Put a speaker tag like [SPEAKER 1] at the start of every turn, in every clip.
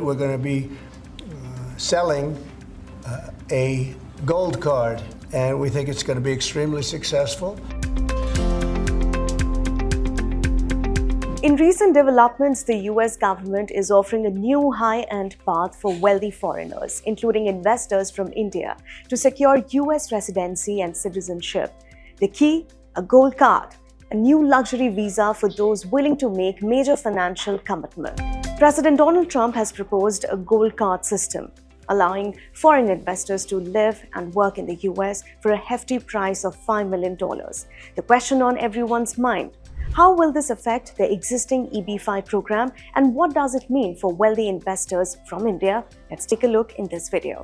[SPEAKER 1] We're going to be selling a gold card, and we think it's going to be extremely successful.
[SPEAKER 2] In recent developments, the US government is offering a new high-end path for wealthy foreigners, including investors from India, to secure US residency and citizenship. The key? A gold card, a new luxury visa for those willing to make major financial commitment. President Donald Trump has proposed a gold card system, allowing foreign investors to live and work in the US for a hefty price of $5 million. The question on everyone's mind: how will this affect the existing EB-5 program, and what does it mean for wealthy investors from India? Let's take a look in this video.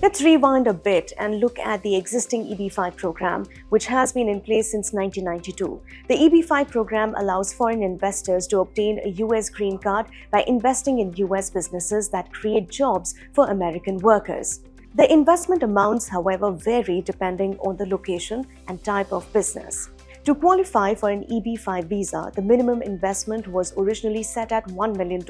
[SPEAKER 2] Let's rewind a bit and look at the existing EB-5 program, which has been in place since 1992. The EB-5 program allows foreign investors to obtain a US green card by investing in US businesses that create jobs for American workers. The investment amounts, however, vary depending on the location and type of business. To qualify for an EB-5 visa, the minimum investment was originally set at $1 million.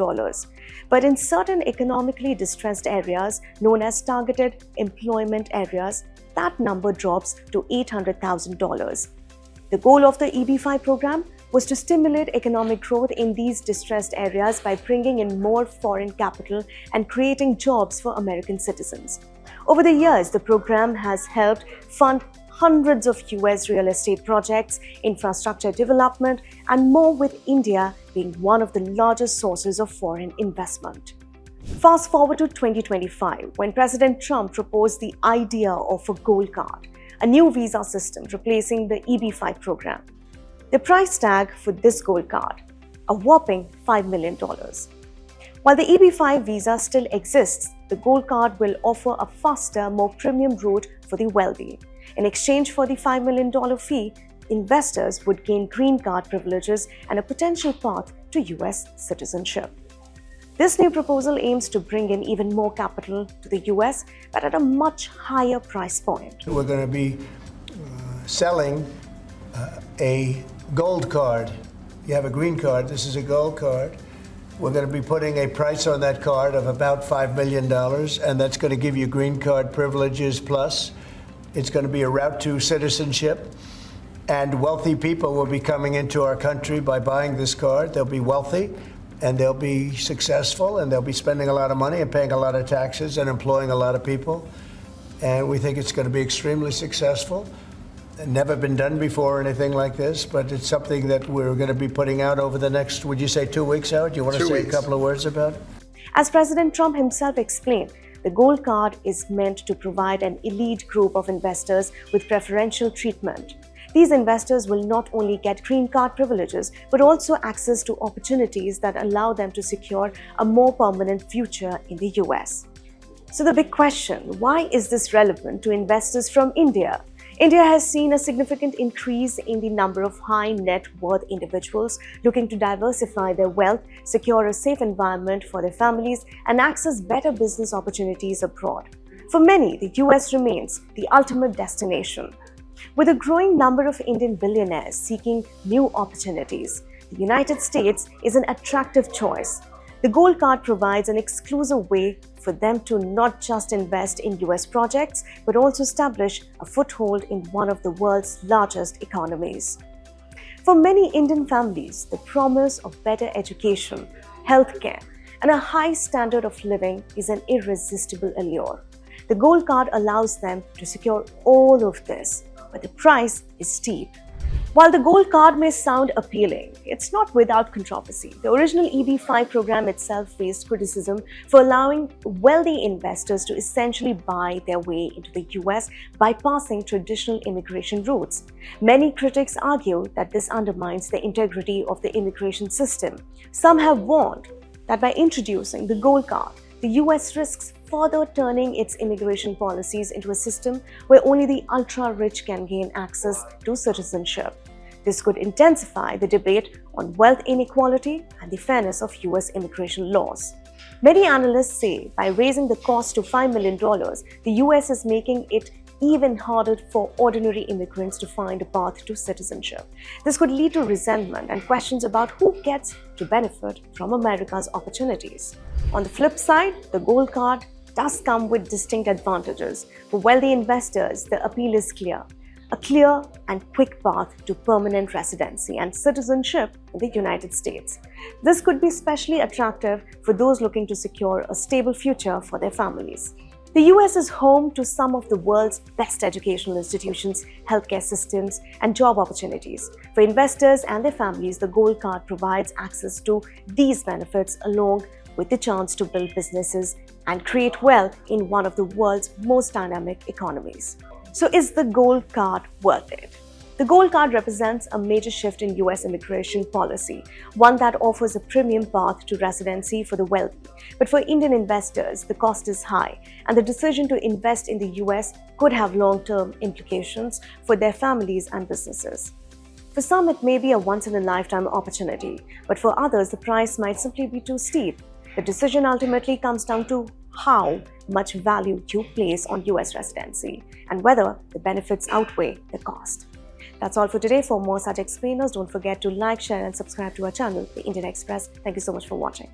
[SPEAKER 2] But in certain economically distressed areas, known as targeted employment areas, that number drops to $800,000. The goal of the EB-5 program was to stimulate economic growth in these distressed areas by bringing in more foreign capital and creating jobs for American citizens. Over the years, the program has helped fund hundreds of US real estate projects, infrastructure development, and more, with India being one of the largest sources of foreign investment. Fast forward to 2025, when President Trump proposed the idea of a gold card, a new visa system replacing the EB-5 program. The price tag for this gold card, a whopping $5 million. While the EB-5 visa still exists, the gold card will offer a faster, more premium route for the wealthy. In exchange for the $5 million fee, investors would gain green card privileges and a potential path to US citizenship. This new proposal aims to bring in even more capital to the US, but at a much higher price point.
[SPEAKER 1] We're going to be selling a gold card. You have a green card, this is a gold card. We're going to be putting a price on that card of about $5 million, and that's going to give you green card privileges plus. It's going to be a route to citizenship, and wealthy people will be coming into our country by buying this card. They'll be wealthy, and they'll be successful, and they'll be spending a lot of money and paying a lot of taxes and employing a lot of people. And we think it's going to be extremely successful. Never been done before or anything like this, but it's something that we're going to be putting out over the next, would you say 2 weeks out? Do you want to say a couple of words about it?
[SPEAKER 2] As President Trump himself explained, the gold card is meant to provide an elite group of investors with preferential treatment. These investors will not only get green card privileges, but also access to opportunities that allow them to secure a more permanent future in the US. So the big question: why is this relevant to investors from India? India has seen a significant increase in the number of high net worth individuals looking to diversify their wealth, secure a safe environment for their families, and access better business opportunities abroad. For many, the US remains the ultimate destination. With a growing number of Indian billionaires seeking new opportunities, the United States is an attractive choice. The gold card provides an exclusive way for them to not just invest in US projects, but also establish a foothold in one of the world's largest economies. For many Indian families, the promise of better education, healthcare, and a high standard of living is an irresistible allure. The gold card allows them to secure all of this, but the price is steep. While the gold card may sound appealing, it's not without controversy. The original EB-5 program itself faced criticism for allowing wealthy investors to essentially buy their way into the US, bypassing traditional immigration routes. Many critics argue that this undermines the integrity of the immigration system. Some have warned that by introducing the gold card, the US risks further turning its immigration policies into a system where only the ultra-rich can gain access to citizenship. This could intensify the debate on wealth inequality and the fairness of US immigration laws. Many analysts say by raising the cost to $5 million, the US is making it even harder for ordinary immigrants to find a path to citizenship. This could lead to resentment and questions about who gets to benefit from America's opportunities. On the flip side, the gold card does come with distinct advantages. For wealthy investors, the appeal is clear. A clear and quick path to permanent residency and citizenship in the United States. This could be especially attractive for those looking to secure a stable future for their families. The US is home to some of the world's best educational institutions, healthcare systems, and job opportunities. For investors and their families, the gold card provides access to these benefits along with the chance to build businesses and create wealth in one of the world's most dynamic economies. So is the gold card worth it? The gold card represents a major shift in US immigration policy, one that offers a premium path to residency for the wealthy. But for Indian investors, the cost is high, and the decision to invest in the US could have long-term implications for their families and businesses. For some, it may be a once-in-a-lifetime opportunity, but for others, the price might simply be too steep. The decision ultimately comes down to how much value you place on US residency and whether the benefits outweigh the cost. That's all for today. For more such explainers, don't forget to like, share and subscribe to our channel, The Indian Express. Thank you so much for watching.